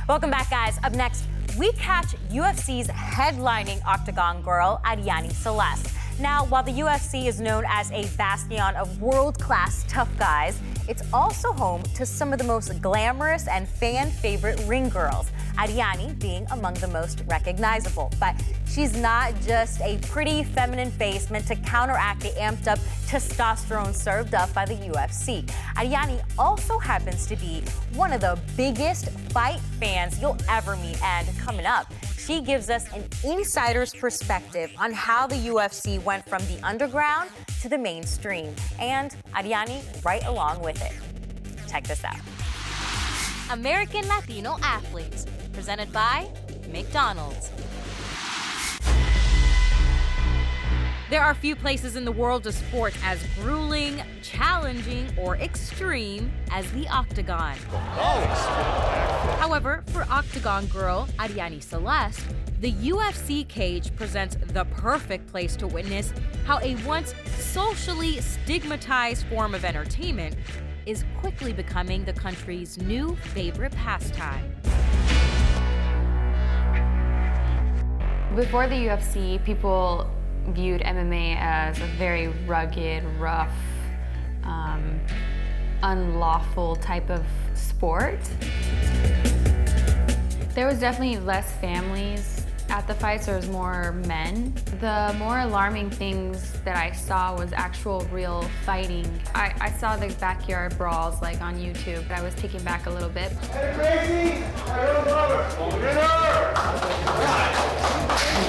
Welcome back, guys. Up next, we catch UFC's headlining Octagon girl, Arianny Celeste. Now, while the UFC is known as a bastion of world-class tough guys, it's also home to some of the most glamorous and fan-favorite ring girls, Arianny being among the most recognizable. But she's not just a pretty feminine face meant to counteract the amped-up testosterone served up by the UFC. Arianny also happens to be one of the biggest fight fans you'll ever meet, and coming up, she gives us an insider's perspective on how the UFC went from the underground to the mainstream, and Arianny right along with it. Check this out. American Latino Athletes, presented by McDonald's. There are few places in the world of sport as grueling, challenging, or extreme as the Octagon. However, for Octagon girl Arianny Celeste, the UFC cage presents the perfect place to witness how a once socially stigmatized form of entertainment is quickly becoming the country's new favorite pastime. Before the UFC, people viewed MMA as a very rugged, rough, unlawful type of sport. There was definitely less families at the fights, there was more men. The more alarming things that I saw was actual real fighting. I saw the backyard brawls like on YouTube. I was taken back a little bit. Hey,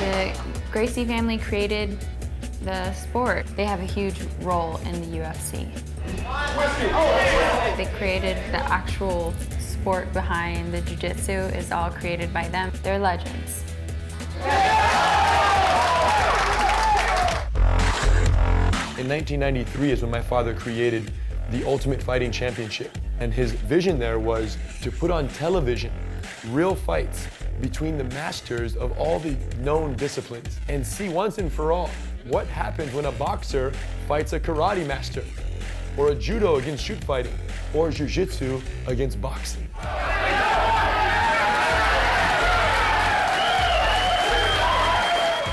The Gracie family created the sport. They have a huge role in the UFC. They created the actual sport behind the jiu-jitsu is all created by them. They're legends. In 1993 is when my father created the Ultimate Fighting Championship. And his vision there was to put on television real fights between the masters of all the known disciplines and see once and for all what happens when a boxer fights a karate master, or a judo against shoot fighting, or jiu-jitsu against boxing.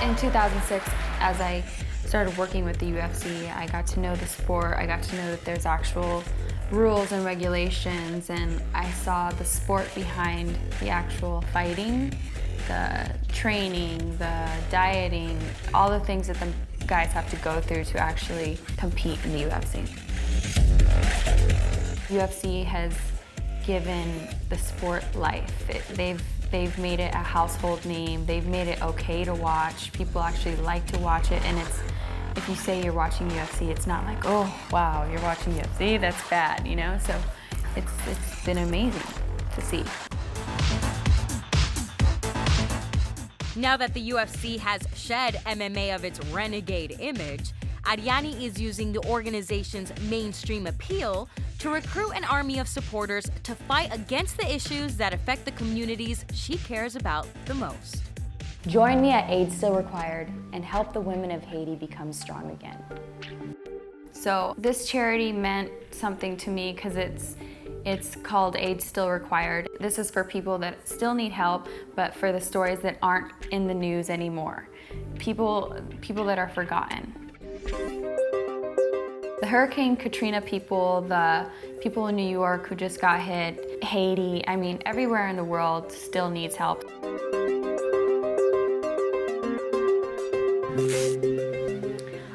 In 2006, as I started working with the UFC, I got to know the sport. I got to know that there's actual rules and regulations, and I saw the sport behind the actual fighting, the training, the dieting, all the things that the guys have to go through to actually compete in the UFC. UFC has given the sport life. They've made it a household name. They've made it okay to watch. People actually like to watch it, and if you say you're watching UFC, it's not like, oh, wow, you're watching UFC, that's bad, you know? So it's been amazing to see. Now that the UFC has shed MMA of its renegade image, Arianny is using the organization's mainstream appeal to recruit an army of supporters to fight against the issues that affect the communities she cares about the most. Join me at AIDS Still Required and help the women of Haiti become strong again. So this charity meant something to me because it's called AIDS Still Required. This is for people that still need help, but for the stories that aren't in the news anymore. People that are forgotten. The Hurricane Katrina people, the people in New York who just got hit, Haiti, I mean, everywhere in the world still needs help.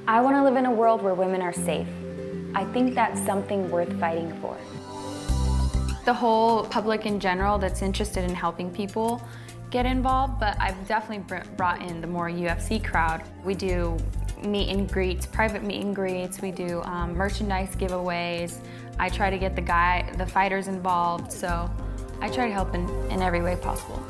I want to live in a world where women are safe. I think that's something worth fighting for. The whole public in general that's interested in helping people get involved, but I've definitely brought in the more UFC crowd. We do meet and greets, private meet and greets, we do merchandise giveaways. I try to get the fighters involved, so I try to help in every way possible.